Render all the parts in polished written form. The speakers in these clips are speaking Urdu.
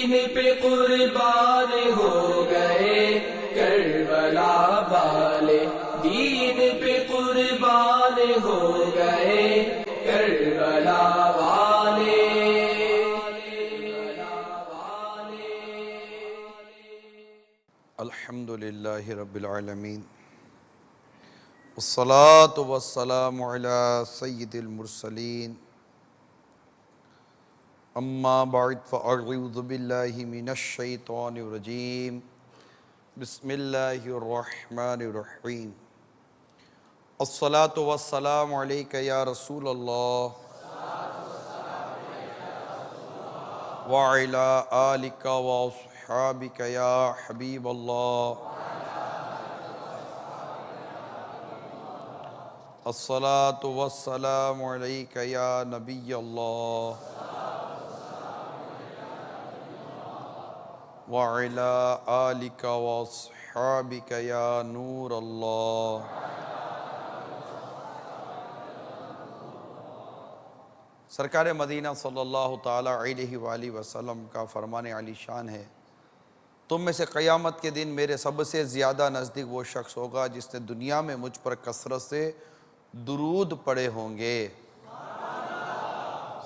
دین پہ قربان ہو گئے کربلا والے، دین پہ قربان ہو گئے کربلا والے۔ الحمد للہ رب العالمین، والصلاة والسلام علی سید المرسلین، اما بعد فاعوذ باللہ من الشیطان الرجیم، بسم اللہ الرحمن الرحیم۔ الصلاة والسلام علیک یا رسول اللہ وعلی آلک واصحابک یا حبیب اللہ۔ الصلاة والسلام علیک یا نبی اللہ وعلی آلک واصحابک یا نور اللہ۔ سرکار مدینہ صلی اللہ تعالیٰ علیہ وآلہ وسلم کا فرمان علی شان ہے، تم میں سے قیامت کے دن میرے سب سے زیادہ نزدیک وہ شخص ہوگا جس نے دنیا میں مجھ پر کثرت سے درود پڑھے ہوں گے۔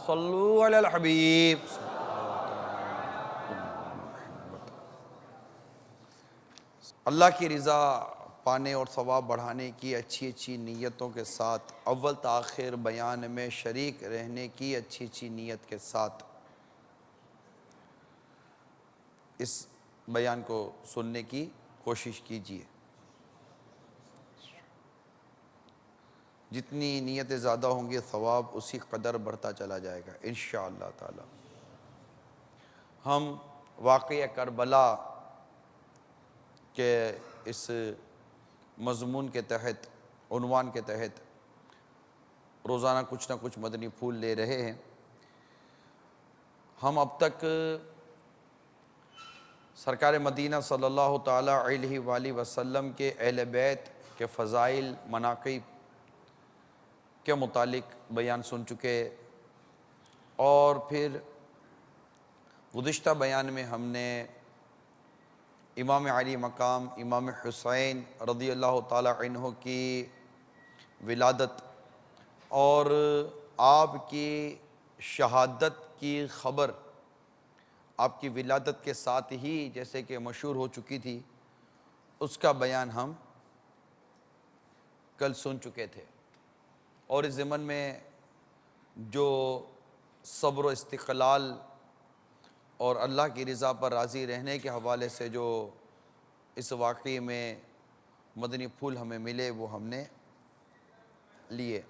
صلو علی الحبیب۔ اللہ کی رضا پانے اور ثواب بڑھانے کی اچھی نیتوں کے ساتھ، اول تاخیر بیان میں شریک رہنے کی اچھی نیت کے ساتھ اس بیان کو سننے کی کوشش کیجیے۔ جتنی نیتیں زیادہ ہوں گی ثواب اسی قدر بڑھتا چلا جائے گا انشاءاللہ تعالی۔ ہم واقعہ کربلا کے اس مضمون کے تحت، عنوان کے تحت روزانہ کچھ نہ کچھ مدنی پھول لے رہے ہیں۔ ہم اب تک سرکار مدینہ صلی اللہ تعالیٰ علیہ وآلہ وسلم کے اہل بیت کے فضائل، مناقب کے متعلق بیان سن چکے، اور پھر گزشتہ بیان میں ہم نے امام علی مقام امام حسین رضی اللہ تعالیٰ عنہ کی ولادت اور آپ کی شہادت کی خبر آپ کی ولادت کے ساتھ ہی جیسے کہ مشہور ہو چکی تھی، اس کا بیان ہم کل سن چکے تھے۔ اور اس ضمن میں جو صبر و استقلال اور اللہ کی رضا پر راضی رہنے کے حوالے سے جو اس واقعے میں مدنی پھول ہمیں ملے وہ ہم نے لیے۔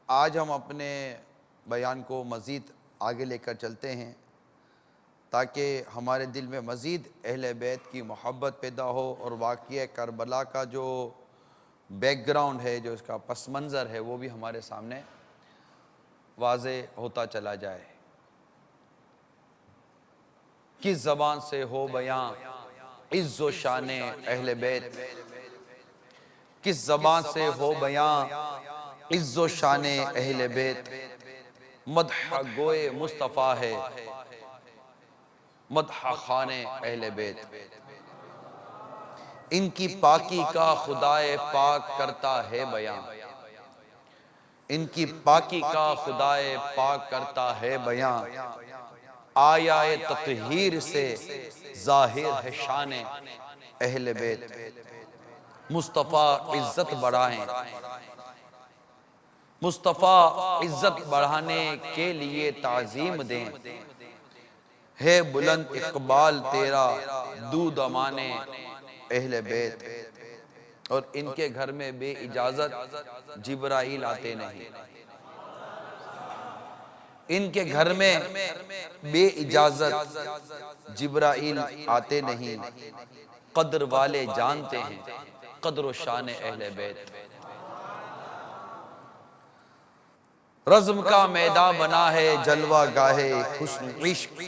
آج ہم اپنے بیان کو مزید آگے لے کر چلتے ہیں تاکہ ہمارے دل میں مزید اہل بیت کی محبت پیدا ہو، اور واقعہ کربلا کا جو بیک گراؤنڈ ہے، جو اس کا پس منظر ہے، وہ بھی ہمارے سامنے واضح ہوتا چلا جائے۔ کس زبان سے ہو بیاں عز و شان اہل بیت، کس زبان سے ہو بیاں عز و شان اہل بیت، مدح گوئے مصطفیٰ ہے مدح خان اہل بیت، ان کی پاکی کا خدائے پاک کرتا ہے بیان، ان کی پاکی کا خدائے پاک کرتا ہے بیان، آیا تطہیر سے ظاہر ہے شان اہل بیت، مصطفیٰ عزت بڑھائیں، مصطفیٰ عزت بڑھانے کے لیے تعظیم دیں، ہے بلند اقبال تیرا دود امان اہل بیت، اور ان کے گھر میں بے اجازت جبرائیل آتے نہیں، ان کے گھر میں بے اجازت جبرائیل آتے نہیں، قدر والے جانتے ہیں قدر و شان اہل بیت۔ رزم کا میدان بنا ہے جلوہ گاہ حسن عشق،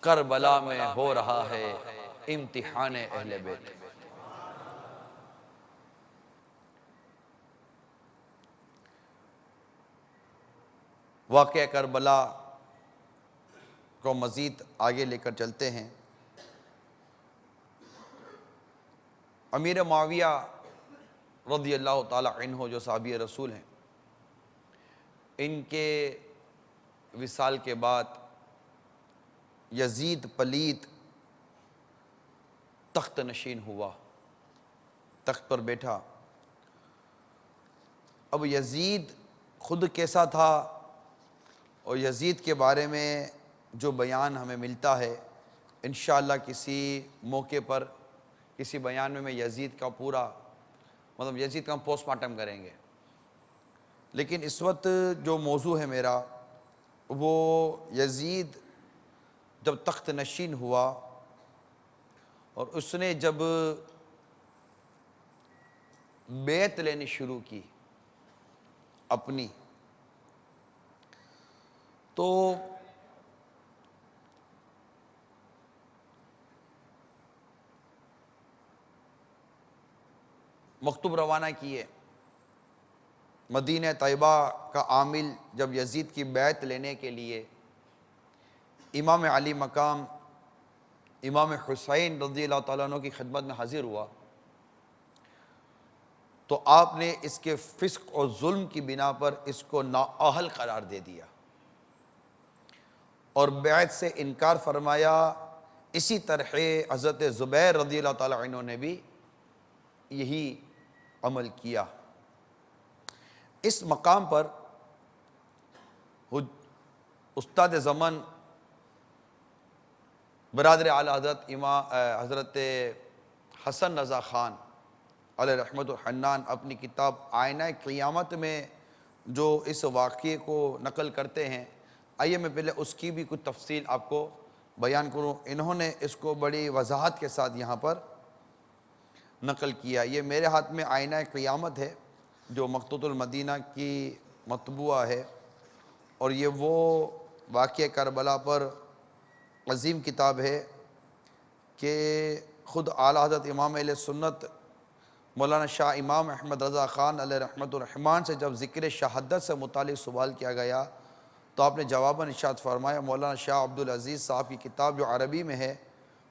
کربلا میں ہو رہا ہے امتحان اہل بیت۔ واقعہ کربلا کو مزید آگے لے کر چلتے ہیں۔ امیر معاویہ رضی اللہ تعالی عنہ جو صحابی رسول ہیں، ان کے وصال کے بعد یزید پلید تخت نشین ہوا، تخت پر بیٹھا۔ اب یزید خود کیسا تھا اور یزید کے بارے میں جو بیان ہمیں ملتا ہے، انشاءاللہ کسی موقع پر کسی بیان میں یزید کا پورا یزید کا ہم پوسٹ مارٹم کریں گے، لیکن اس وقت جو موضوع ہے میرا وہ یزید جب تخت نشین ہوا اور اس نے جب بیعت لینی شروع کی اپنی، تو مکتوب روانہ کیے۔ مدینہ طیبہ کا عامل جب یزید کی بیعت لینے کے لیے امام علی مقام امام حسین رضی اللہ تعالیٰ عنہ کی خدمت میں حاضر ہوا، تو آپ نے اس کے فسق اور ظلم کی بنا پر اس کو نااہل قرار دے دیا اور بیعت سے انکار فرمایا۔ اسی طرح حضرت زبیر رضی اللہ تعالیٰ عنہ نے بھی یہی عمل کیا۔ اس مقام پر استاد زمن برادر اعلی حضرت حضرت حسن رضا خان علیہ رحمت الحنان اپنی کتاب آئینہ قیامت میں جو اس واقعے کو نقل کرتے ہیں، آئیے میں پہلے اس کی بھی کچھ تفصیل آپ کو بیان کروں۔ انہوں نے اس کو بڑی وضاحت کے ساتھ یہاں پر نقل کیا۔ یہ میرے ہاتھ میں آئینہ قیامت ہے جو مکتوبۃ المدینہ کی مطبوعہ ہے، اور یہ وہ واقعہ کربلا پر عظیم کتاب ہے کہ خود اعلیٰ حضرت امام اہل سنت مولانا شاہ امام احمد رضا خان علیہ رحمت الرحمان سے جب ذکر شہادت سے متعلق سوال کیا گیا تو آپ نے جواباً ارشاد فرمایا، مولانا شاہ عبدالعزیز صاحب کی کتاب جو عربی میں ہے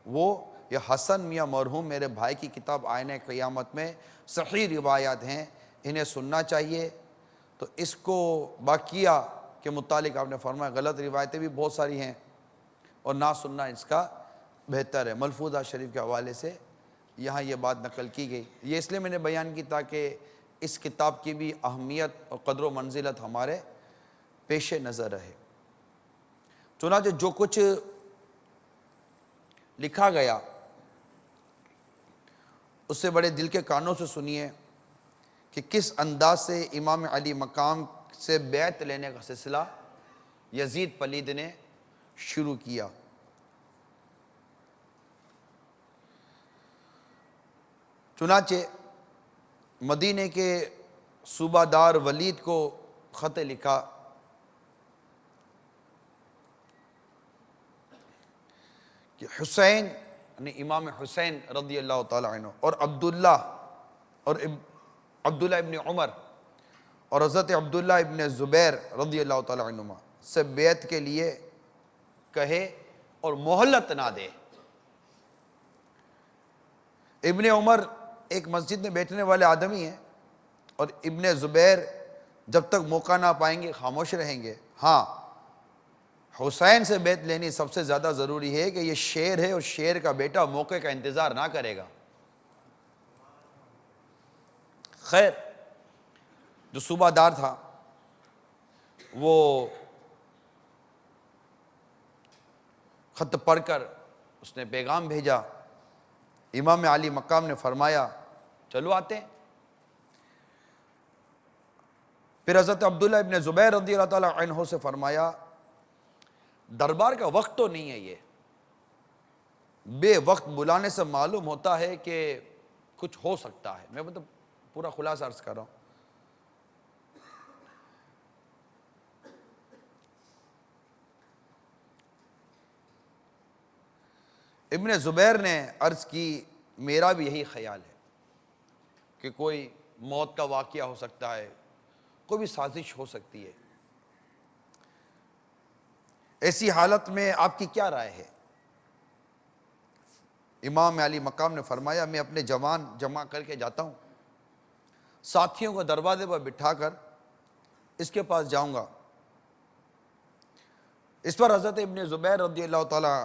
وہ یہ حسن میاں مرحوم میرے بھائی کی کتاب آئینہ قیامت میں صحیح روایات ہیں، انہیں سننا چاہیے۔ تو اس کو باقیہ کے متعلق آپ نے فرمایا غلط روایتیں بھی بہت ساری ہیں اور نہ سننا اس کا بہتر ہے۔ ملفوظہ شریف کے حوالے سے یہاں یہ بات نقل کی گئی۔ یہ اس لیے میں نے بیان کی تاکہ اس کتاب کی بھی اہمیت اور قدر و منزلت ہمارے پیش نظر رہے۔ چنانچہ جو کچھ لکھا گیا اس سے بڑے دل کے کانوں سے سنیے کہ کس انداز سے امام علی مقام سے بیعت لینے کا سلسلہ یزید پلید نے شروع کیا۔ چنانچہ مدینے کے صوبہ دار ولید کو خط لکھا کہ حسین یعنی امام حسین رضی اللہ تعالی عنہ اور عبداللہ ابن عمر اور حضرت عبداللہ ابن زبیر رضی اللہ تعالی عنہما سے بیعت کے لیے کہے اور مہلت نہ دے۔ ابن عمر ایک مسجد میں بیٹھنے والے آدمی ہیں اور ابن زبیر جب تک موقع نہ پائیں گے خاموش رہیں گے۔ ہاں، حسین سے بیعت لینی سب سے زیادہ ضروری ہے کہ یہ شیر ہے اور شیر کا بیٹا موقع کا انتظار نہ کرے گا۔ خیر، جو صوبہ دار تھا وہ خط پڑھ کر اس نے پیغام بھیجا۔ امام علی مقام نے فرمایا چلو آتے ہیں۔ پھر حضرت عبداللہ ابن زبیر رضی اللہ تعالی عنہ سے فرمایا دربار کا وقت تو نہیں ہے، یہ بے وقت بلانے سے معلوم ہوتا ہے کہ کچھ ہو سکتا ہے۔ میں پورا خلاصہ عرض کر رہا ہوں۔ ابن زبیر نے عرض کی میرا بھی یہی خیال ہے کہ کوئی موت کا واقعہ ہو سکتا ہے، کوئی بھی سازش ہو سکتی ہے۔ ایسی حالت میں آپ کی کیا رائے ہے؟ امام علی مقام نے فرمایا میں اپنے جوان جمع کر کے جاتا ہوں، ساتھیوں کو دروازے پر بٹھا کر اس کے پاس جاؤں گا۔ اس پر حضرت ابن زبیر رضی اللہ تعالیٰ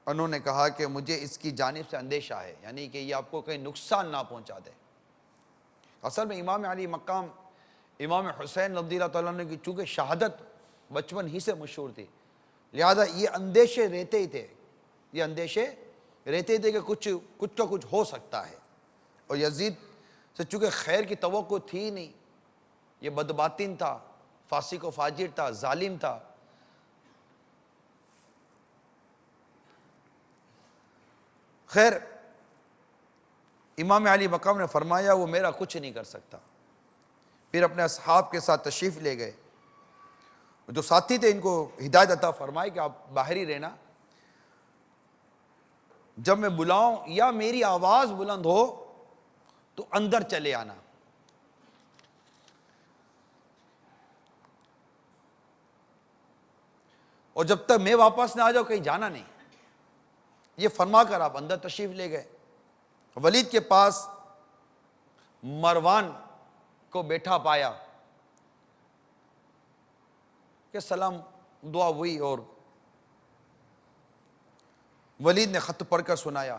عنہ نے کہا کہ مجھے اس کی جانب سے اندیشہ ہے، یعنی کہ یہ آپ کو کہیں نقصان نہ پہنچا دے۔ اصل میں امام علی مقام امام حسین رضی اللہ تعالیٰ عنہ کی چونکہ شہادت بچپن ہی سے مشہور تھی، لہذا یہ اندیشے رہتے ہی تھے، یہ اندیشے رہتے ہی تھے کہ کچھ کا کچھ ہو سکتا ہے۔ اور یزید سے چونکہ خیر کی توقع تھی ہی نہیں، یہ بدباطن تھا، فاسق و فاجر تھا، ظالم تھا۔ خیر امام علی مقام نے فرمایا وہ میرا کچھ نہیں کر سکتا۔ پھر اپنے اصحاب کے ساتھ تشریف لے گئے، جو ساتھی تھے ان کو ہدایت عطا فرمائی کہ آپ باہر ہی رہنا، جب میں بلاؤں یا میری آواز بلند ہو تو اندر چلے آنا۔ اور جب تک میں واپس نہ آ جاؤ کہیں جانا نہیں، یہ فرما کر آپ اندر تشریف لے گئے۔ ولید کے پاس مروان کو بیٹھا پایا کہ سلام دعا ہوئی، اور ولید نے خط پڑھ کر سنایا۔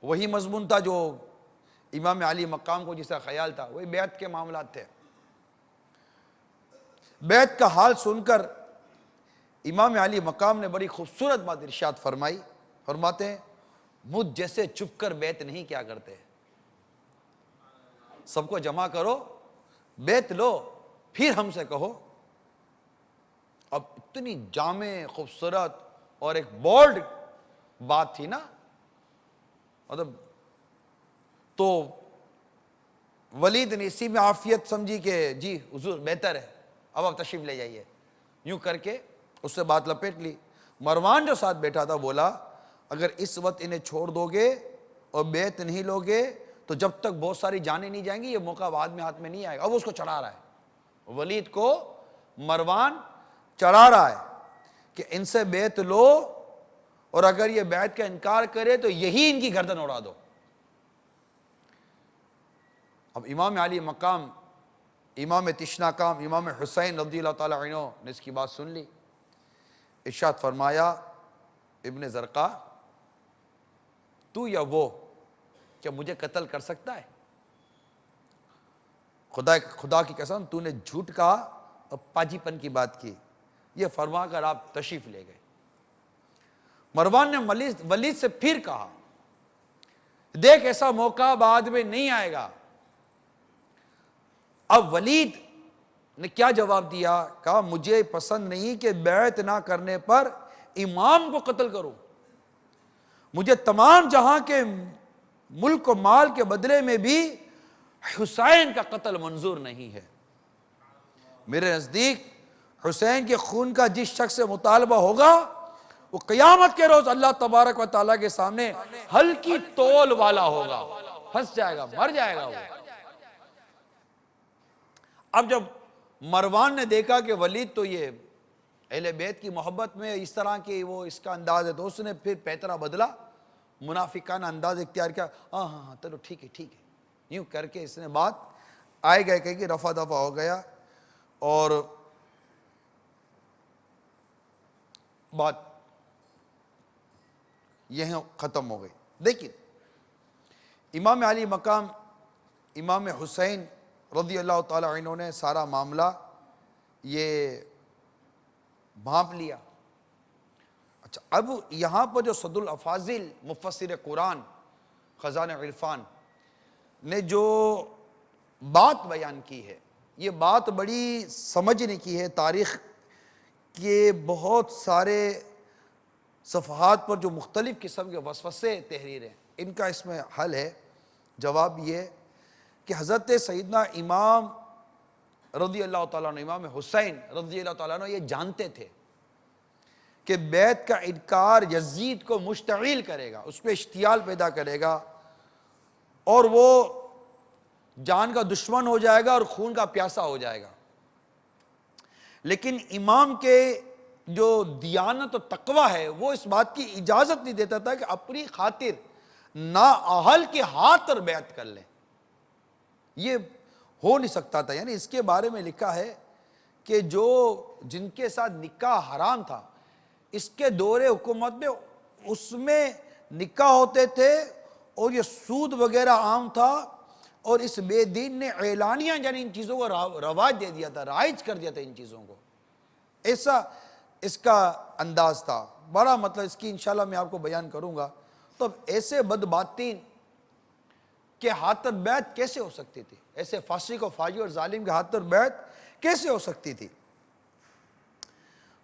وہی مضمون تھا جو امام علی مقام کو جس کا خیال تھا، وہی بیعت کے معاملات تھے۔ بیعت کا حال سن کر امام علی مقام نے بڑی خوبصورت بات ارشاد فرمائی، فرماتے ہیں مجھ جیسے چھپ کر بیعت نہیں کیا کرتے، سب کو جمع کرو، بیعت لو، پھر ہم سے کہو۔ اب اتنی جامع خوبصورت اور ایک بولڈ بات تھی نا، مطلب تو ولید نے اسی میں عافیت سمجھی کہ جی حضور بہتر ہے، اب آپ تشریف لے جائیے، یوں کر کے اس سے بات لپیٹ لی۔ مروان جو ساتھ بیٹھا تھا بولا اگر اس وقت انہیں چھوڑ دو گے اور بیعت نہیں لوگے تو جب تک بہت ساری جانیں نہیں جائیں گی یہ موقع بعد میں ہاتھ میں نہیں آئے گا۔ اب اس کو چڑھا رہا ہے، ولید کو مروان چڑھا رہا ہے کہ ان سے بیعت لو، اور اگر یہ بیعت کا انکار کرے تو یہی ان کی گردن اڑا دو۔ اب امام علی مقام امام تشناکام امام حسین رضی اللہ تعالیٰ عنہ نے اس کی بات سن لی، ارشاد فرمایا ابن زرقا تو یا وہ کیا مجھے قتل کر سکتا ہے؟ خدا کی قسم تو نے جھوٹ کہا اور پاجی پن کی بات کی۔ یہ فرما کر آپ تشریف لے گئے۔ مروان نے ولید سے پھر کہا دیکھ ایسا موقع بعد میں نہیں آئے گا۔ اب ولید نے کیا جواب دیا؟ کہا مجھے پسند نہیں کہ بیعت نہ کرنے پر امام کو قتل کروں، مجھے تمام جہاں کے ملک و مال کے بدلے میں بھی حسین کا قتل منظور نہیں ہے۔ میرے نزدیک حسین کے خون کا جس شخص سے مطالبہ ہوگا وہ قیامت کے روز اللہ تبارک و تعالیٰ کے سامنے ہلکی تول والا ہوگا، پھنس جائے گا، مر جائے گا وہ۔ اب جب مروان نے دیکھا کہ ولید تو یہ اہل بیت کی محبت میں اس طرح کی وہ اس کا انداز ہے، تو اس نے پھر پیترا بدلا، منافقانہ انداز اختیار کیا، ہاں ہاں ہاں چلو ٹھیک ہے ٹھیک ہے، یوں کر کے اس نے بات آئے گئے کہ رفع دفع ہو گیا اور بات یہیں ختم ہو گئی۔ دیکھیں امام علی مقام امام حسین رضی اللہ تعالی عنہ نے سارا معاملہ یہ بھانپ لیا۔ اچھا اب یہاں پر جو صد الافاضل مفسر قرآن خزانہ عرفان نے جو بات بیان کی ہے، یہ بات بڑی سمجھنے کی ہے۔ تاریخ کے بہت سارے صفحات پر جو مختلف قسم کے وسوسے تحریر ہیں، ان کا اس میں حل ہے۔ جواب یہ کہ حضرت سیدنا امام رضی اللہ تعالیٰ عنہ امام حسین رضی اللہ تعالیٰ عنہ یہ جانتے تھے کہ بیعت کا انکار یزید کو مشتعل کرے گا، اس پہ اشتعال پیدا کرے گا اور وہ جان کا دشمن ہو جائے گا اور خون کا پیاسا ہو جائے گا۔ لیکن امام کے جو دیانت و تقوی ہے وہ اس بات کی اجازت نہیں دیتا تھا کہ اپنی خاطر نااہل کے ہاتھ پر بیعت کر لیں، یہ ہو نہیں سکتا تھا۔ یعنی اس کے بارے میں لکھا ہے کہ جو جن کے ساتھ نکاح حرام تھا اس کے دور حکومت میں اس میں نکاح ہوتے تھے اور یہ سود وغیرہ عام تھا، اور اس بے دین نے اعلانیہ یعنی ان چیزوں کو رواج دے دیا تھا، رائج کر دیا تھا ان چیزوں کو، ایسا اس کا انداز تھا بڑا، مطلب اس کی انشاءاللہ میں آپ کو بیان کروں گا۔ تو اب ایسے بدباطین کے ہاتھ پر بیعت کیسے ہو سکتی تھی؟ ایسے فاسق و فاجر اور ظالم کے ہاتھ پر بیعت کیسے ہو سکتی تھی؟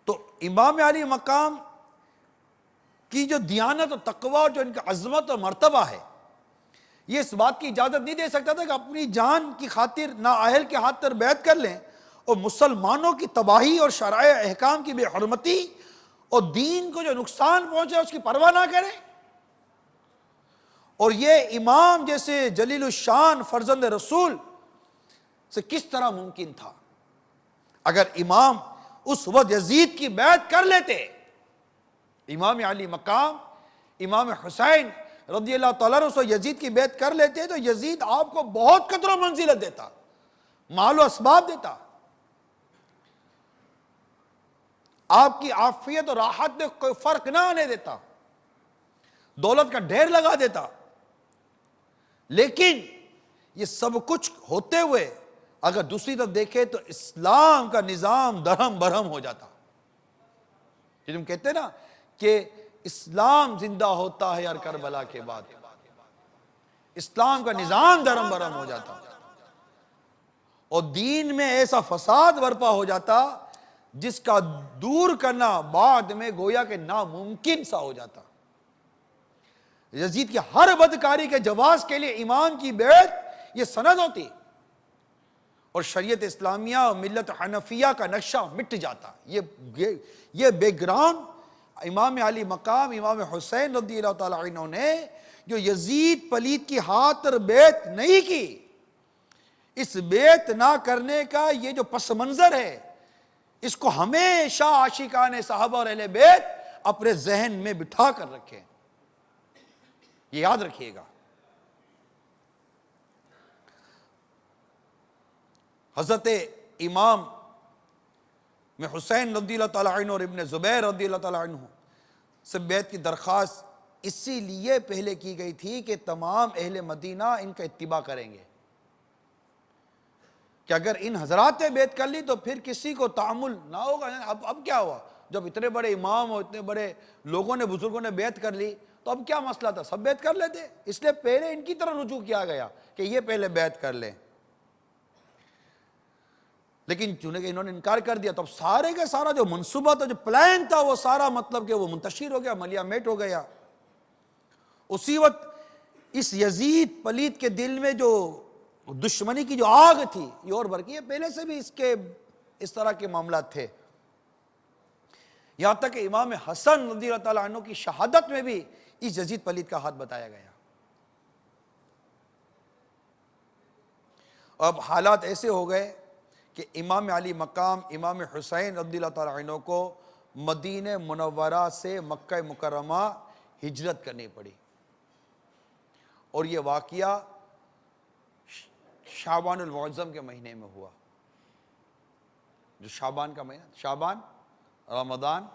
تو امام علی مقام کی جو دیانت و تقوی اور جو ان کا عظمت و مرتبہ ہے، یہ اس بات کی اجازت نہیں دے سکتا تھا کہ اپنی جان کی خاطر نااہل کے ہاتھ پر بیعت کر لیں اور مسلمانوں کی تباہی اور شرائع احکام کی بے حرمتی اور دین کو جو نقصان پہنچے اس کی پرواہ نہ کریں۔ اور یہ امام جیسے جلیل الشان فرزند رسول سے کس طرح ممکن تھا؟ اگر امام اس وقت یزید کی بیعت کر لیتے، امام علی مقام امام حسین رضی اللہ تعالیٰ عنہ یزید کی بیعت کر لیتے تو یزید آپ کو بہت قدر و منزلت دیتا، مال و اسباب دیتا، آپ کی عافیت اور راحت میں کوئی فرق نہ آنے دیتا، دولت کا ڈھیر لگا دیتا۔ لیکن یہ سب کچھ ہوتے ہوئے اگر دوسری طرف دیکھیں تو اسلام کا نظام درہم برہم ہو جاتا۔ ہم کہتے ہیں نا کہ اسلام زندہ ہوتا ہے ہر کربلا کے بعد، اسلام کا نظام درہم برہم ہو جاتا اور دین میں ایسا فساد برپا ہو جاتا جس کا دور کرنا بعد میں گویا کہ ناممکن سا ہو جاتا۔ یزید کی ہر بدکاری کے جواز کے لیے امام کی بیعت یہ سند ہوتی اور شریعت اسلامیہ اور ملت حنفیہ کا نقشہ مٹ جاتا۔ یہ بیک گراؤنڈ امام علی مقام امام حسین رضی اللہ تعالیٰ عنہ نے جو یزید پلید کی ہاتھ پر بیعت نہیں کی، اس بیعت نہ کرنے کا یہ جو پس منظر ہے، اس کو ہمیشہ عاشقان صحابہ اور اہل بیت اپنے ذہن میں بٹھا کر رکھیں، یہ یاد رکھیے گا۔ حضرت امام میں حسین رضی اللہ تعالیٰ عنہ اور ابن زبیر رضی اللہ تعالیٰ عنہ سے بیعت کی درخواست اسی لیے پہلے کی گئی تھی کہ تمام اہل مدینہ ان کا اتباع کریں گے، کہ اگر ان حضرات نے بیعت کر لی تو پھر کسی کو تعامل نہ ہوگا۔ اب کیا ہوا؟ جب اتنے بڑے امام اور اتنے بڑے لوگوں نے بزرگوں نے بیعت کر لی تو اب کیا مسئلہ تھا؟ سب بیعت کر لیتے، اس لیے پہلے ان کی طرح رجوع کیا گیا کہ یہ پہلے بیعت کر لیں۔ لیکن چونکہ انہوں نے انکار کر دیا تو اب سارے کا سارا جو منصوبہ تھا، جو پلان تھا، وہ سارا مطلب کہ وہ منتشر ہو گیا، ملیا میٹ ہو گیا۔ اسی وقت اس یزید پلید کے دل میں جو دشمنی کی جو آگ تھی یہ اور بھڑکی ہے، پہلے سے بھی اس طرح کے معاملات تھے، یہاں تک کہ امام حسن رضی اللہ تعالیٰ عنہ کی شہادت میں بھی اس یزید پلید کا ہاتھ بتایا گیا۔ اب حالات ایسے ہو گئے کہ امام علی مقام امام حسین رضی اللہ تعالیٰ عنہ کو مدینہ منورہ سے مکہ مکرمہ ہجرت کرنی پڑی، اور یہ واقعہ شعبان المعظم کے مہینے میں ہوا۔ جو شعبان کا مہینہ، شعبان، رمضان،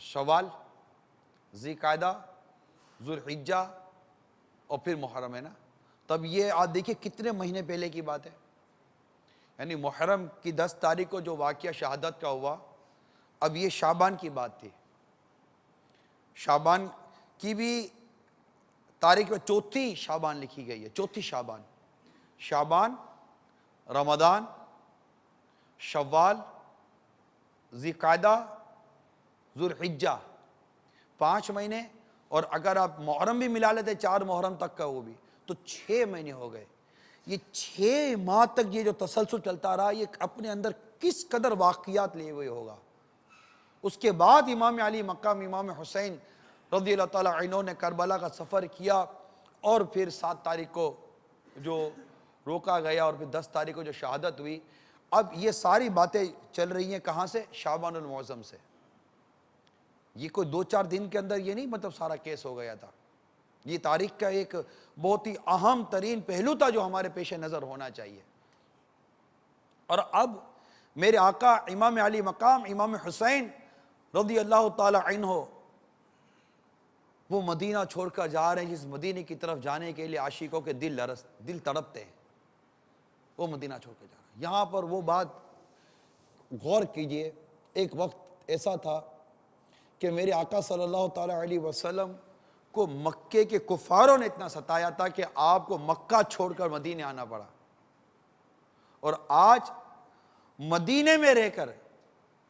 شوال، ذی قعدہ، ذوالحجہ اور پھر محرم ہے نا۔ تب یہ آج دیکھیں کتنے مہینے پہلے کی بات ہے، یعنی محرم کی 10 تاریخ کو جو واقعہ شہادت کا ہوا، اب یہ شعبان کی بات تھی۔ شعبان کی بھی تاریخ میں چوتھی شعبان لکھی گئی ہے، چوتھی شعبان، شعبان، رمضان، شوال، ذی قعدہ، ذوالحجہ، 5 مہینے، اور اگر آپ محرم بھی ملا لیتے 4 محرم تک کا وہ بھی تو 6 مہینے ہو گئے۔ یہ 6 ماہ تک یہ جو تسلسل چلتا رہا، یہ اپنے اندر کس قدر واقعات لیے ہوئے ہوگا۔ اس کے بعد امام علی مقام امام حسین رضی اللہ تعالیٰ عنہ نے کربلا کا سفر کیا، اور پھر 7 تاریخ کو جو روکا گیا اور پھر 10 تاریخ کو جو شہادت ہوئی۔ اب یہ ساری باتیں چل رہی ہیں کہاں سے؟ شعبان المعظم سے. یہ کوئی 2-4 دن کے اندر یہ نہیں مطلب سارا کیس ہو گیا تھا. یہ تاریخ کا ایک بہت ہی اہم ترین پہلو تھا جو ہمارے پیش نظر ہونا چاہیے. اور اب میرے آقا امام علی مقام امام حسین رضی اللہ تعالی عنہ وہ مدینہ چھوڑ کر جا رہے ہیں جس مدینے کی طرف جانے کے لیے عاشقوں کے دل تڑپتے ہیں. وہ مدینہ چھوڑ کے جا رہے ہیں. یہاں پر وہ بات غور کیجئے، ایک وقت ایسا تھا کہ میرے آقا صلی اللہ تعالی علیہ وسلم کو مکے کے کفاروں نے اتنا ستایا تھا کہ آپ کو مکہ چھوڑ کر مدینے آنا پڑا. اور آج مدینے میں رہ کر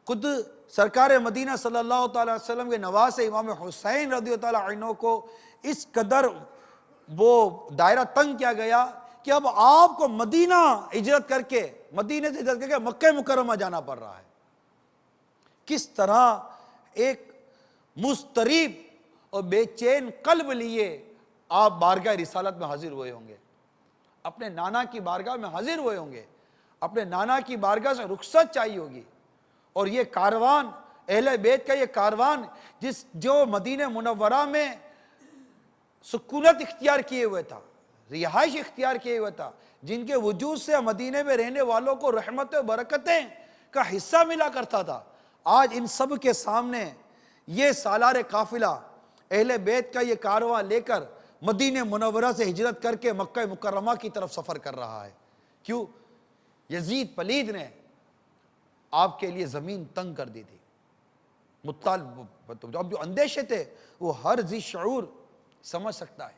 خود سرکار مدینہ صلی اللہ تعالی وسلم کے نواز امام حسین رضی اللہ تعالی عنہ کو اس قدر وہ دائرہ تنگ کیا گیا کہ اب آپ کو مدینہ ہجرت کر کے مدینے سے ہجرت کر کے مکہ مکرمہ جانا پڑ رہا ہے. کس طرح ایک مضطرب اور بے چین قلب لیے آپ بارگاہ رسالت میں حاضر ہوئے ہوں گے، اپنے نانا کی بارگاہ میں حاضر ہوئے ہوں گے، اپنے نانا کی بارگاہ سے رخصت چاہیے ہوگی. اور یہ کاروان اہل بیت کا یہ کاروان جو مدینہ منورہ میں سکونت اختیار کیے ہوئے تھا، رہائش اختیار کیے ہوئے تھا، جن کے وجود سے مدینے میں رہنے والوں کو رحمت و برکتیں کا حصہ ملا کرتا تھا، آج ان سب کے سامنے یہ سالار قافلہ اہل بیت کا یہ کارواں لے کر مدینہ منورہ سے ہجرت کر کے مکہ مکرمہ کی طرف سفر کر رہا ہے. کیوں؟ یزید پلید نے آپ کے لیے زمین تنگ کر دی تھی. اب جو اندیشے تھے وہ ہر ذی شعور سمجھ سکتا ہے.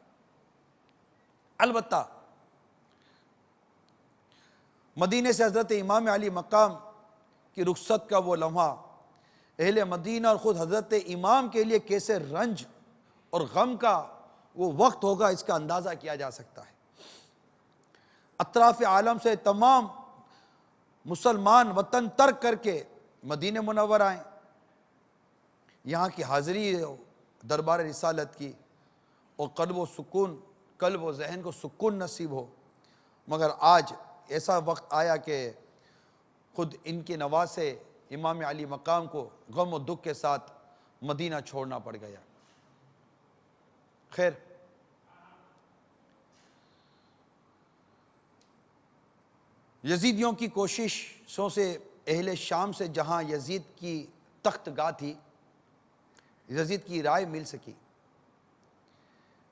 البتہ مدینے سے حضرت امام علی مقام کی رخصت کا وہ لمحہ اہل مدینہ اور خود حضرت امام کے لیے کیسے رنج اور غم کا وہ وقت ہوگا اس کا اندازہ کیا جا سکتا ہے. اطراف عالم سے تمام مسلمان وطن ترک کر کے مدینہ منور آئیں، یہاں کی حاضری دربار رسالت کی، اور قلب و ذہن کو سکون نصیب ہو. مگر آج ایسا وقت آیا کہ خود ان کے نواسے امام علی مقام کو غم و دکھ کے ساتھ مدینہ چھوڑنا پڑ گیا. خیر، یزیدیوں کی کوششوں سے اہل شام سے جہاں یزید کی تخت گاہ تھی، یزید کی رائے مل سکی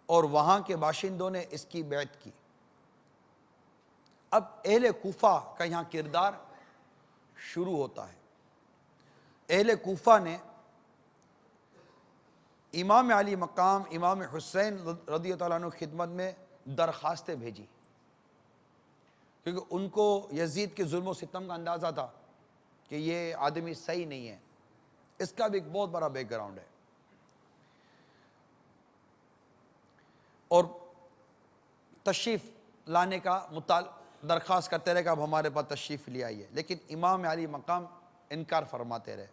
اور وہاں کے باشندوں نے اس کی بیعت کی. اب اہل کوفہ کا یہاں کردار شروع ہوتا ہے. اہل کوفہ نے امام علی مقام امام حسین رضی اللہ عنہ خدمت میں درخواستیں بھیجی، کیونکہ ان کو یزید کے ظلم و ستم کا اندازہ تھا کہ یہ آدمی صحیح نہیں ہے. اس کا بھی ایک بہت بڑا بیک گراؤنڈ ہے. اور تشریف لانے کا درخواست کرتے رہے کہ اب ہمارے پاس تشریف لے آئیے، لیکن امام علی مقام انکار فرماتے رہے.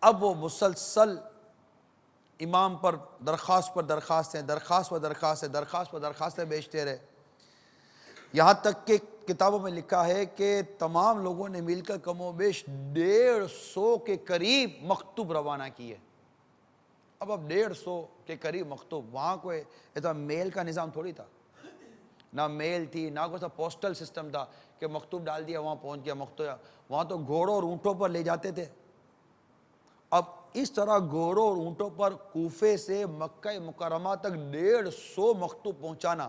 اب وہ مسلسل امام پر درخواست پر درخواستیں بیچتے رہے، یہاں تک کہ کتابوں میں لکھا ہے کہ تمام لوگوں نے مل کر کم و بیش 150 کے قریب مکتوب روانہ کیے. اب 150 کے قریب مکتوب، وہاں کوئی ایسا میل کا نظام تھوڑی تھا، نہ میل تھی نہ کوئی سا پوسٹل سسٹم تھا کہ مکتوب ڈال دیا وہاں پہنچ گیا مکتوب. وہاں تو گھوڑوں اور اونٹوں پر لے جاتے تھے. اب اس طرح گھوڑوں اور اونٹوں پر کوفے سے مکہ مکرمہ تک 150 مکتوب پہنچانا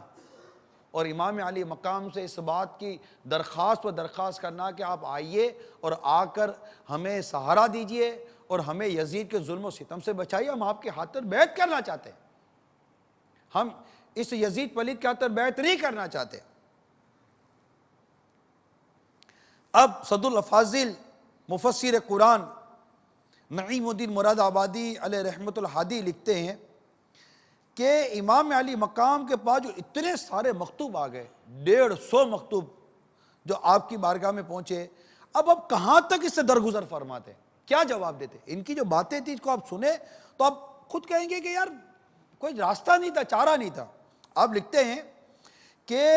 اور امام علی مقام سے اس بات کی درخواست کرنا کہ آپ آئیے اور آ کر ہمیں سہارا دیجئے اور ہمیں یزید کے ظلم و ستم سے بچائیے، ہم آپ کے خاطر بیعت کرنا چاہتے ہیں، ہم اس یزید پلید کے خاطر بیعت نہیں کرنا چاہتے. اب صد الافاضل مفسر قرآن نعیم الدین مراد آبادی علیہ رحمت الحادی لکھتے ہیں کہ امام علی مقام کے پاس جو اتنے سارے مکتوب آ گئے، 150 مکتوب جو آپ کی بارگاہ میں پہنچے، اب کہاں تک اس سے درگزر فرماتے، کیا جواب دیتے؟ ان کی جو باتیں تھی اس کو آپ سنیں تو آپ خود کہیں گے کہ یار کوئی راستہ نہیں تھا، چارہ نہیں تھا. آپ لکھتے ہیں کہ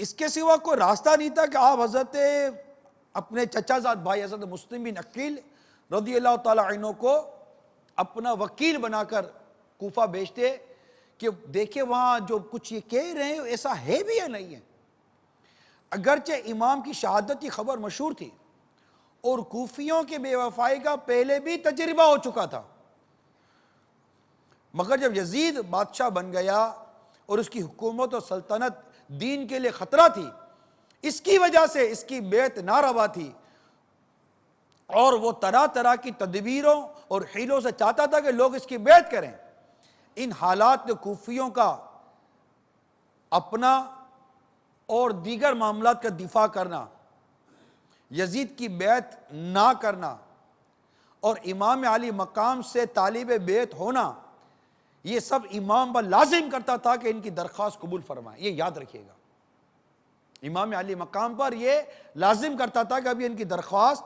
اس کے سوا کوئی راستہ نہیں تھا کہ آپ حضرت اپنے چچا زاد بھائی حضرت مسلم بن عقیل رضی اللہ تعالی عنہ کو اپنا وکیل بنا کر کوفہ بھیجتے کہ دیکھیں وہاں جو کچھ یہ کہہ رہے ہیں ایسا ہے بھی یا نہیں ہے۔ اگرچہ امام کی شہادت کی خبر مشہور تھی اور کوفیوں کے بے وفائی کا پہلے بھی تجربہ ہو چکا تھا، مگر جب یزید بادشاہ بن گیا اور اس کی حکومت اور سلطنت دین کے لیے خطرہ تھی، اس کی وجہ سے اس کی بیعت ناروا تھی اور وہ طرح طرح کی تدبیروں اور حیلوں سے چاہتا تھا کہ لوگ اس کی بیعت کریں۔ ان حالات میں کوفیوں کا اپنا اور دیگر معاملات کا دفاع کرنا، یزید کی بیعت نہ کرنا اور امام علی مقام سے طالب بیعت ہونا، یہ سب امام پر لازم کرتا تھا کہ ان کی درخواست قبول فرمائیں۔ یہ یاد رکھیے گا، امام علی مقام پر یہ لازم کرتا تھا کہ ابھی ان کی درخواست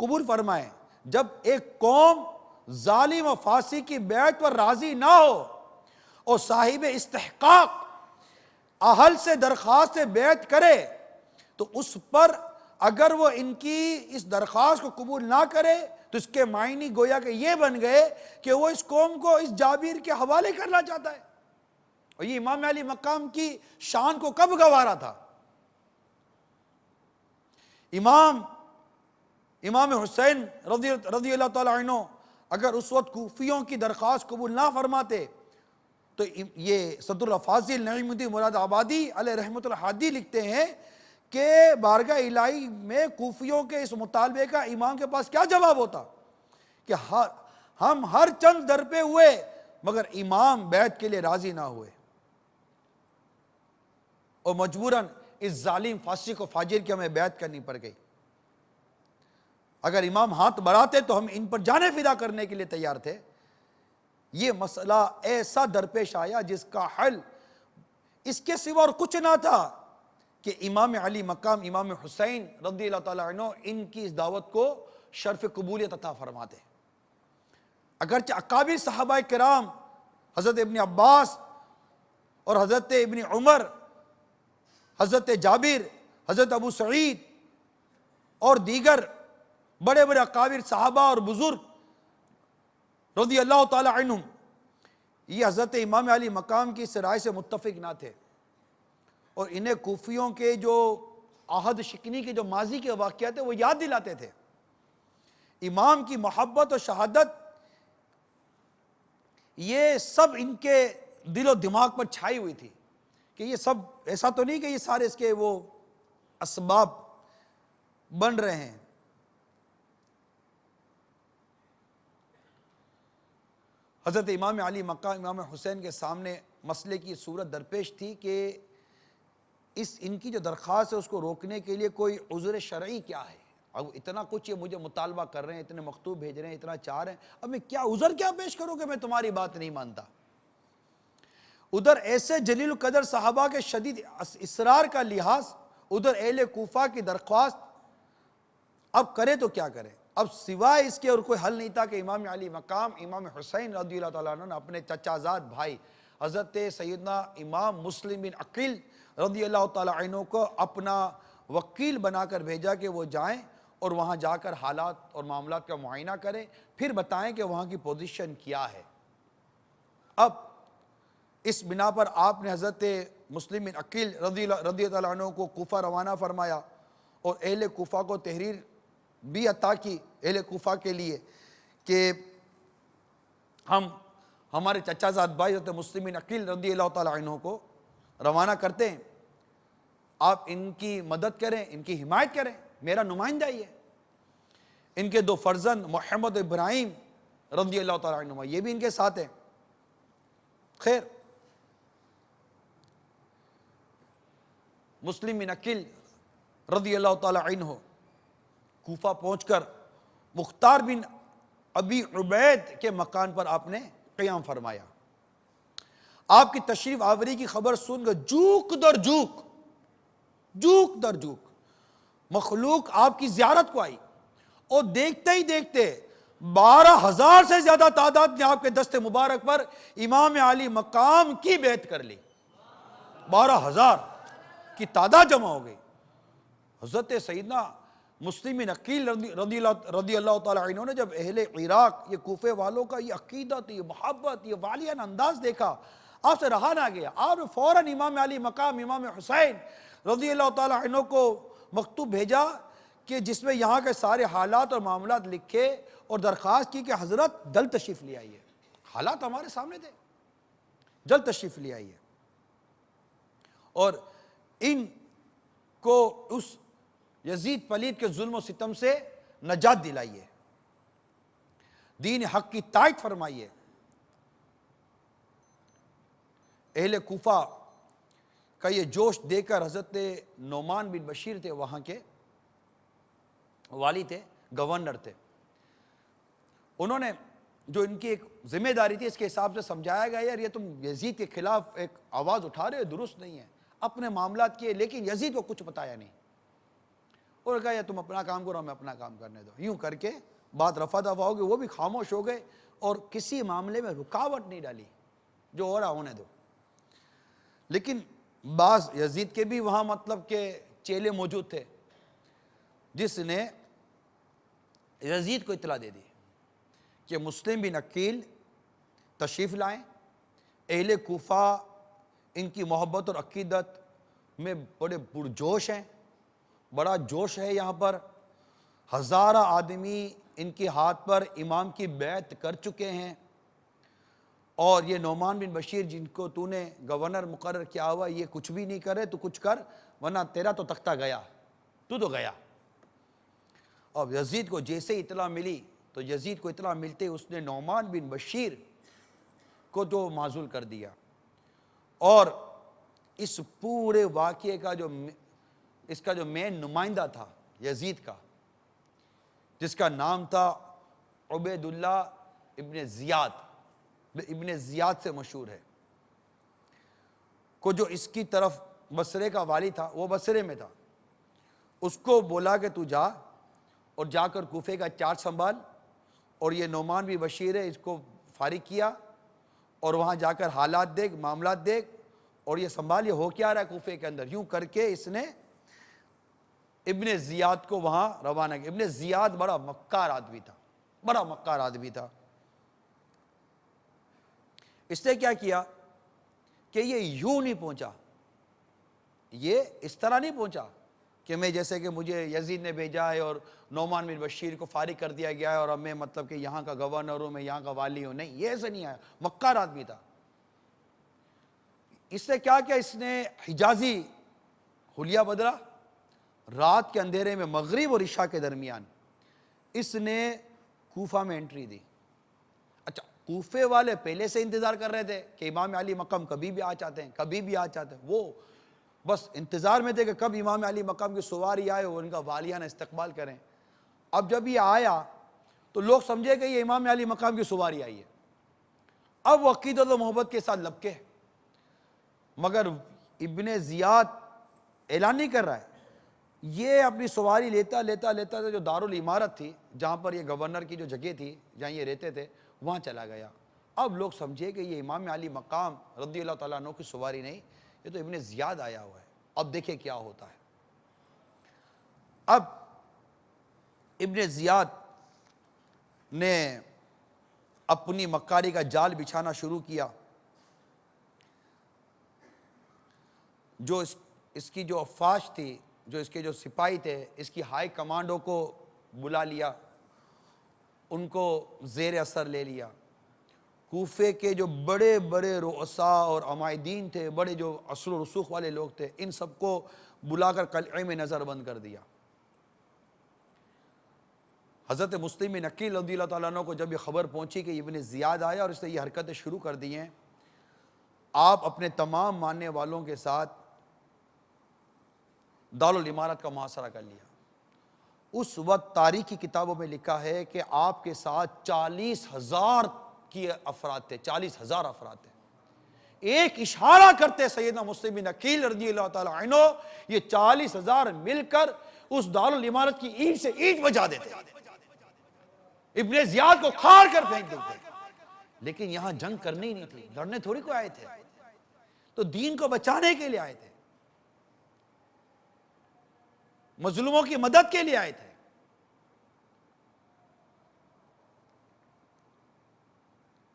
قبول فرمائیں۔ جب ایک قوم ظالم و فاسق کی بیعت پر راضی نہ ہو اور صاحب استحقاق اہل سے درخواست بیعت کرے تو اس پر اگر وہ ان کی اس درخواست کو قبول نہ کرے تو اس کے معنی گویا کہ یہ بن گئے کہ وہ اس قوم کو اس جابر کے حوالے کرنا چاہتا ہے، اور یہ امام علی مقام کی شان کو کب گوارا تھا۔ امام حسین رضی اللہ تعالی عنہ اگر اس وقت کوفیوں کی درخواست قبول نہ فرماتے تو یہ صدر الافاضل نعیم الدین مراد آبادی علیہ رحمۃ الحادی لکھتے ہیں کہ بارگاہ الہی میں کوفیوں کے اس مطالبے کا امام کے پاس کیا جواب ہوتا کہ ہم ہر چند در پہ ہوئے مگر امام بیعت کے لیے راضی نہ ہوئے اور مجبوراً اس ظالم فاسق و فاجر کی ہمیں بیعت کرنی پڑ گئی۔ اگر امام ہاتھ بڑھاتے تو ہم ان پر جانیں فدا کرنے کے لیے تیار تھے۔ یہ مسئلہ ایسا درپیش آیا جس کا حل اس کے سوا اور کچھ نہ تھا کہ امام علی مقام امام حسین رضی اللہ تعالیٰ عنہ ان کی اس دعوت کو شرف قبولیت عطا فرماتے۔ اگرچہ اکابر صحابہ کرام حضرت ابن عباس اور حضرت ابن عمر، حضرت جابر، حضرت ابو سعید اور دیگر بڑے بڑے اکابر صحابہ اور بزرگ رضی اللہ تعالی عنہم یہ حضرت امام علی مقام کی اس رائے سے متفق نہ تھے، اور انہیں کوفیوں کے جو عہد شکنی کے جو ماضی کے واقعات ہیں وہ یاد دلاتے تھے۔ امام کی محبت اور شہادت یہ سب ان کے دل و دماغ پر چھائی ہوئی تھی کہ یہ سب ایسا تو نہیں کہ یہ سارے اس کے وہ اسباب بن رہے ہیں۔ حضرت امام علی مقام امام حسین کے سامنے مسئلے کی صورت درپیش تھی کہ ان کی جو درخواست ہے اس کو روکنے کے لیے کوئی عذر شرعی کیا ہے۔ اب اتنا کچھ یہ مجھے مطالبہ کر رہے ہیں، اتنے مکتوب بھیج رہے ہیں، اتنا چاہ رہے ہیں، اب میں کیا عذر کیا پیش کروں کہ میں تمہاری بات نہیں مانتا۔ ادھر ایسے جلیل القدر صحابہ کے شدید اصرار کا لحاظ، ادھر اہل کوفہ کی درخواست، اب کرے تو کیا کرے۔ اب سوائے اس کے اور کوئی حل نہیں تھا کہ امام علی مقام امام حسین رضی اللہ تعالیٰ عنہ نے اپنے چچا زاد بھائی حضرت سیدنا امام مسلم بن عقیل رضی اللہ تعالیٰ عنہ کو اپنا وکیل بنا کر بھیجا کہ وہ جائیں اور وہاں جا کر حالات اور معاملات کا معائنہ کریں، پھر بتائیں کہ وہاں کی پوزیشن کیا ہے۔ اب اس بنا پر آپ نے حضرت مسلم بن عقیل رضی اللہ عنہ کو کوفہ روانہ فرمایا اور اہل کوفہ کو تحریر بھی عطا کی اہل کوفہ کے لیے کہ ہم ہمارے چچا زاد بھائی حضرت مسلم بن عقیل رضی اللہ تعالیٰ عنہ کو روانہ کرتے ہیں، آپ ان کی مدد کریں، ان کی حمایت کریں، میرا نمائندہ ہی ہے۔ ان کے دو فرزند محمد ابراہیم رضی اللہ تعالیٰ عنہ یہ بھی ان کے ساتھ ہیں۔ خیر، مسلم بن عقیل رضی اللہ تعالیٰ عنہ کوفہ پہنچ کر مختار بن ابی عبید کے مکان پر آپ نے قیام فرمایا۔ آپ کی تشریف آوری کی خبر سن کر جوک در جوک مخلوق آپ کی زیارت کو آئی، اور دیکھتے ہی دیکھتے 12,000 سے زیادہ تعداد نے آپ کے دست مبارک پر امام علی مقام کی بیعت کر لی۔ 12,000 کی تعداد جمع ہو گئی. حضرت سیدنا مسلم بن عقیل رضی اللہ تعالیٰ عنہ نے جب اہل عراق یہ کوفے والوں کا یہ عقیدت، یہ محبت، یہ والیانہ انداز دیکھا، آپ سے رہا نہ گیا. آپ نے فوراً امام علی مقام امام حسین رضی اللہ تعالیٰ عنہ کو مکتوب بھیجا کہ جس میں یہاں کے سارے حالات اور معاملات لکھے اور درخواست کی کہ حضرت جلد تشریف لے آئیے. حالات ہمارے سامنے تھے، جلد تشریف لے آئیے اور ان کو اس یزید پلید کے ظلم و ستم سے نجات دلائیے، دین حق کی تائید فرمائیے. اہل کوفہ کا یہ جوش دے کر حضرت نعمان بن بشیر تھے، وہاں کے والی تھے، گورنر تھے، انہوں نے جو ان کی ایک ذمہ داری تھی اس کے حساب سے سمجھایا گیا یار یہ تم یزید کے خلاف ایک آواز اٹھا رہے ہو، درست نہیں ہے. اپنے معاملات کیے لیکن یزید کو کچھ بتایا نہیں اور کہا یا تم اپنا کام کرو ہمیں اپنا کام کرنے دو. یوں کر کے بات رفع دفع ہو گئی، وہ بھی خاموش ہو گئے اور کسی معاملے میں رکاوٹ نہیں ڈالی، جو ہو رہا ہونے دو. لیکن بعض یزید کے بھی وہاں مطلب کہ چیلے موجود تھے جس نے یزید کو اطلاع دے دی کہ مسلم بن عقیل تشریف لائیں، اہل کوفہ ان کی محبت اور عقیدت میں بڑے پرجوش ہیں، بڑا جوش ہے یہاں پر، 1000 آدمی ان کے ہاتھ پر امام کی بیعت کر چکے ہیں اور یہ نعمان بن بشیر جن کو تو نے گورنر مقرر کیا ہوا یہ کچھ بھی نہیں کرے، تو کچھ کر ورنہ تیرا تو تختہ گیا، تو گیا. اب یزید کو جیسے اطلاع ملی تو یزید کو اطلاع ملتے اس نے نعمان بن بشیر کو جو معزول کر دیا اور اس پورے واقعے کا اس کا جو مین نمائندہ تھا یزید کا، جس کا نام تھا عبید اللہ ابن زیاد سے مشہور ہے، کو جو اس کی طرف بصرے کا والی تھا، وہ بصرے میں تھا، اس کو بولا کہ تو جا اور جا کر کوفے کا چارج سنبھال اور یہ نعمان بھی بشیر ہے اس کو فارغ کیا اور وہاں جا کر حالات دیکھ، معاملات دیکھ اور یہ سنبھال یہ ہو کیا رہا ہے کوفے کے اندر. یوں کر کے اس نے ابن زیاد کو وہاں روانہ کیا. ابن زیاد بڑا مکار آدمی تھا. اس نے کیا کیا کہ یہ یوں نہیں پہنچا، یہ اس طرح نہیں پہنچا کہ میں جیسے کہ مجھے یزید نے بھیجا ہے اور نعمان بن بشیر کو فارغ کر دیا گیا ہے اور اب میں مطلب کہ یہاں کا گورنر ہوں، میں یہاں کا والی ہوں. نہیں، یہ ایسے نہیں آیا، مکار آدمی تھا. اس نے کیا کیا، اس نے حجازی حلیہ بدلا، رات کے اندھیرے میں مغرب اور عشاء کے درمیان اس نے کوفہ میں انٹری دی. اچھا، کوفے والے پہلے سے انتظار کر رہے تھے کہ امام علی مقام کبھی بھی آ جاتے ہیں، وہ بس انتظار میں تھے کہ کب امام علی مقام کی سواری آئے اور ان کا والیانہ استقبال کریں. اب جب یہ آیا تو لوگ سمجھے کہ یہ امام علی مقام کی سواری آئی ہے. اب وہ عقیدت و محبت کے ساتھ لپکے، مگر ابن زیاد اعلان نہیں کر رہا ہے، یہ اپنی سواری لیتا جو دارالعمارت تھی جہاں پر یہ گورنر کی جو جگہ تھی جہاں یہ رہتے تھے وہاں چلا گیا. اب لوگ سمجھے کہ یہ امام علی مقام رضی اللہ تعالیٰ عنہ کی سواری نہیں، یہ تو ابن زیاد آیا ہوا ہے. اب دیکھیں کیا ہوتا ہے. اب ابن زیاد نے اپنی مکاری کا جال بچھانا شروع کیا. جو اس کی جو افواج تھی، جو اس کے جو سپاہی تھے، اس کی ہائی کمانڈوں کو بلا لیا، ان کو زیر اثر لے لیا. کوفے کے جو بڑے بڑے رؤساء اور عمائدین تھے، بڑے جو اثر و رسوخ والے لوگ تھے، ان سب کو بلا کر قلعے میں نظر بند کر دیا. حضرت مسلم بن عقیل رضی اللہ تعالیٰ عنہ کو جب یہ خبر پہنچی کہ ابن زیاد آیا اور اس نے یہ حرکتیں شروع کر دی ہیں، آپ اپنے تمام ماننے والوں کے ساتھ دارالعمارت کا محاصرہ کر لیا. اس وقت تاریخی کتابوں میں لکھا ہے کہ آپ کے ساتھ 40,000 کی افراد تھے، 40,000 افراد تھے. ایک اشارہ کرتے سیدنا مسلم بن عقیل رضی اللہ تعالیٰ عنہ، یہ 40,000 مل کر اس دارالعمارت کی اینٹ سے اینٹ بجا دیتے، ابن زیاد کو کھاڑ کر پھینک دیتے. لیکن یہاں جنگ کرنی نہیں تھی، لڑنے تھوڑی کو آئے تھے. تو دین کو بچانے کے لیے آئے تھے، مظلوموں کی مدد کے لیے آئے تھے۔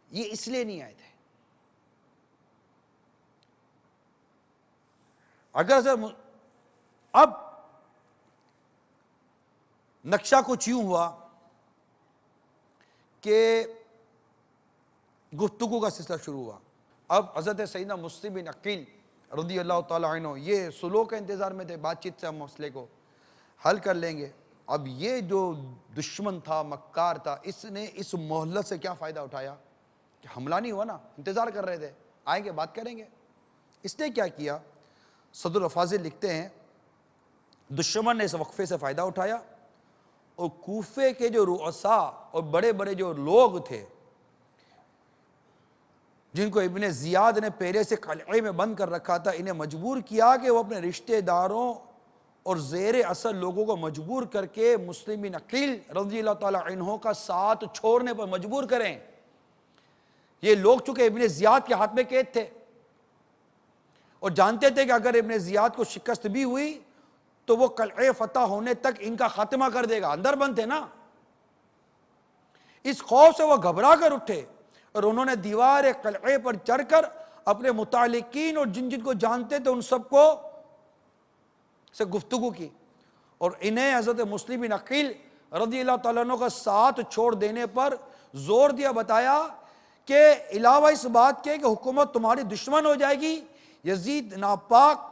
یہ اس لیے نہیں آئے تھے۔ اگر اب نقشہ کچھ یوں ہوا کہ گفتگو کا سلسلہ شروع ہوا، اب حضرت سیدنا مسلم بن عقیل رضی اللہ تعالیٰ عنہ یہ سلو کے انتظار میں تھے، بات چیت سے ہم مسئلے کو حل کر لیں گے۔ اب یہ جو دشمن تھا، مکار تھا، اس نے اس مہلت سے کیا فائدہ اٹھایا کہ حملہ نہیں ہوا نا، انتظار کر رہے تھے آئیں گے بات کریں گے۔ اس نے کیا کیا، صدر الفاضل لکھتے ہیں دشمن نے اس وقفے سے فائدہ اٹھایا اور کوفے کے جو رؤساء اور بڑے بڑے جو لوگ تھے جن کو ابن زیاد نے پہلے سے قلعے میں بند کر رکھا تھا، انہیں مجبور کیا کہ وہ اپنے رشتہ داروں اور زیر اثر لوگوں کو مجبور کر کے مسلم بن عقیل رضی اللہ تعالیٰ عنہ کا ساتھ چھوڑنے پر مجبور کریں۔ یہ لوگ چونکہ ابن زیاد کے ہاتھ میں قید تھے اور جانتے تھے کہ اگر ابن زیاد کو شکست بھی ہوئی تو وہ قلعے فتح ہونے تک ان کا خاتمہ کر دے گا، اندر بند تھے نا۔ اس خوف سے وہ گھبرا کر اٹھے اور انہوں نے دیوار قلعے پر چڑھ کر اپنے متعلقین اور جن جن کو جانتے تھے ان سب کو سے گفتگو کی اور انہیں حضرت مسلم بن عقیل رضی اللہ تعالیٰ عنہ کا ساتھ چھوڑ دینے پر زور دیا، بتایا کہ علاوہ اس بات کے کہ حکومت تمہاری دشمن ہو جائے گی، یزید ناپاک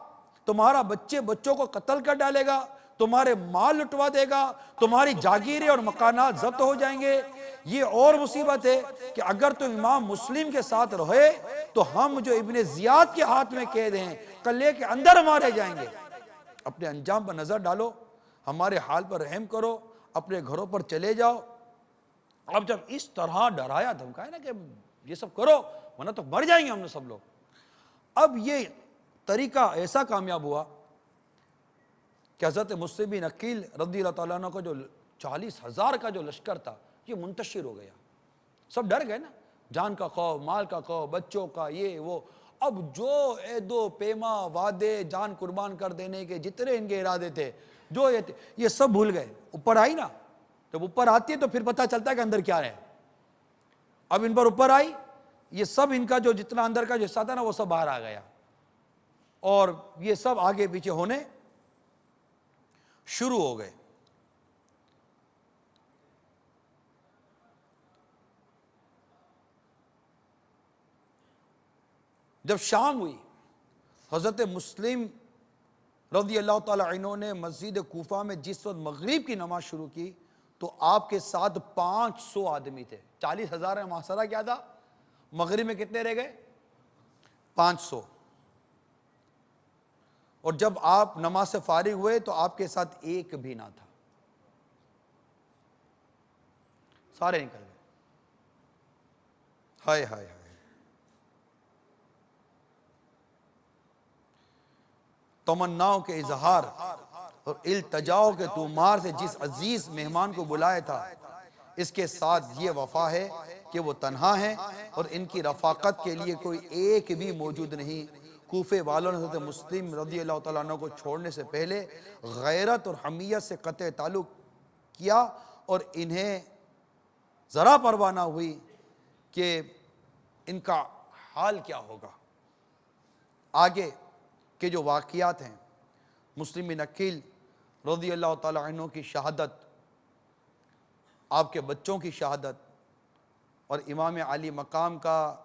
تمہارا بچوں کو قتل کر ڈالے گا، تمہارے مال لٹوا دے گا، تمہاری جاگیریں اور مکانات ضبط ہو جائیں گے۔ یہ اور مصیبت ہے کہ اگر تم امام مسلم کے ساتھ رہے تو ہم جو ابن زیاد کے ہاتھ میں قید ہیں قلعے کے اندر مارے جائیں گے۔ اپنے انجام پر نظر ڈالو، ہمارے حال پر رحم کرو، اپنے گھروں پر چلے جاؤ۔ اب جب اس طرح ڈرایا دھمکایا نا کہ یہ سب کرو ورنہ تو مر جائیں گے ہم نے سب لوگ، اب یہ طریقہ ایسا کامیاب ہوا کہ حضرت مسلم بن عقیل رضی اللہ تعالیٰ عنہ کا جو 40,000 کا جو لشکر تھا یہ منتشر ہو گیا، سب ڈر گئے نا، جان کا خوف، مال کا خوف، بچوں کا یہ وہ۔ اب جو عہد و پیما وعدے جان قربان کر دینے کے جتنے ان کے ارادے تھے جو یہ سب بھول گئے۔ اوپر آئی نا، جب اوپر آتی ہے تو پھر پتہ چلتا ہے کہ اندر کیا ہے۔ اب ان پر اوپر آئی، یہ سب ان کا جو جتنا اندر کا جو حصہ تھا نا وہ سب باہر آ گیا اور یہ سب آگے پیچھے ہونے شروع ہو گئے۔ جب شام ہوئی، حضرت مسلم رضی اللہ تعالیٰ عنہ نے مسجد کوفہ میں جس وقت مغرب کی نماز شروع کی تو آپ کے ساتھ 500 آدمی تھے۔ 40,000 میں محاصرہ کیا تھا، مغرب میں کتنے رہ گئے؟ 500۔ اور جب آپ نماز سے فارغ ہوئے تو آپ کے ساتھ ایک بھی نہ تھا، سارے نکل گئے۔ ہائے ہائے ہائے، تمناؤں کے اظہار اور التجاؤ کے تومار سے جس عزیز مہمان کو بلایا تھا اس کے ساتھ یہ وفا ہے کہ وہ تنہا ہیں اور ان کی رفاقت کے لیے کوئی ایک بھی موجود نہیں۔ کوفے والوں نے حضرت مسلم رضی اللہ تعالیٰ عنہ کو چھوڑنے سے پہلے غیرت اور حمیت سے قطع تعلق کیا اور انہیں ذرا پرواہ نہ ہوئی کہ ان کا حال کیا ہوگا۔ آگے کے جو واقعات ہیں، مسلم بن عقیل رضی اللہ تعالیٰ عنہ کی شہادت، آپ کے بچوں کی شہادت اور امام علی مقام کا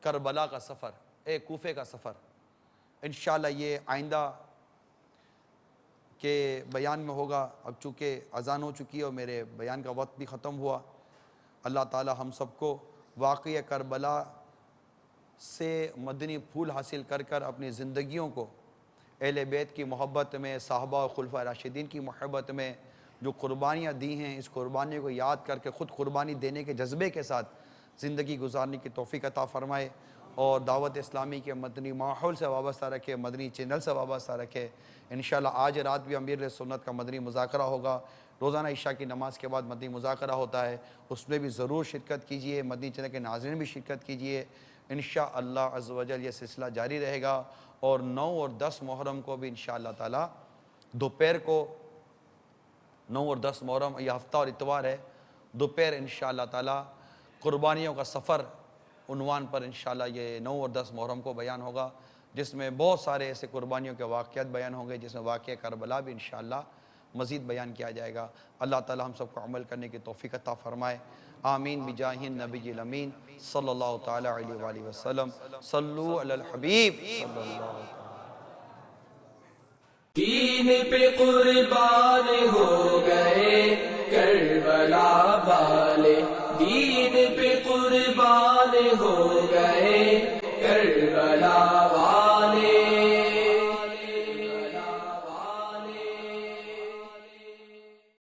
کربلا کا سفر، کوفے کا سفر، انشاءاللہ یہ آئندہ کے بیان میں ہوگا۔ اب چونکہ اذان ہو چکی ہے اور میرے بیان کا وقت بھی ختم ہوا، اللہ تعالی ہم سب کو واقعہ کربلا سے مدنی پھول حاصل کر کر اپنی زندگیوں کو اہل بیت کی محبت میں، صحابہ و خلفاء راشدین کی محبت میں جو قربانیاں دی ہیں، اس قربانی کو یاد کر کے خود قربانی دینے کے جذبے کے ساتھ زندگی گزارنے کی توفیق عطا فرمائے اور دعوت اسلامی کے مدنی ماحول سے وابستہ رکھے، مدنی چینل سے وابستہ رکھے۔ انشاءاللہ آج رات بھی امیر سنت کا مدنی مذاکرہ ہوگا، روزانہ عشاء کی نماز کے بعد مدنی مذاکرہ ہوتا ہے، اس میں بھی ضرور شرکت کیجئے، مدنی چینل کے ناظرین بھی شرکت کیجئے۔ انشاءاللہ عز و جل یہ سلسلہ جاری رہے گا، اور 9 اور 10 محرم کو بھی انشاءاللہ تعالی دوپہر کو 9 اور 10 محرم یہ ہفتہ اور اتوار ہے، دوپہر انشاءاللہ تعالی قربانیوں کا سفر عنوان پر انشاءاللہ یہ 9 اور 10 محرم کو بیان ہوگا، جس میں بہت سارے ایسے قربانیوں کے واقعات بیان ہوں گے، جس میں واقعہ کربلا بھی انشاءاللہ مزید بیان کیا جائے گا۔ اللہ تعالی ہم سب کو عمل کرنے کی توفیق عطا فرمائے، آمین بجاہ النبی الامین صلی اللہ تعالی علیہ وآلہ وسلم۔ صلو علی الحبیب صلی اللہ علیہ وسلم۔ دین پہ قربان ہو گئے کربلا والے، دین پہ قربان ہو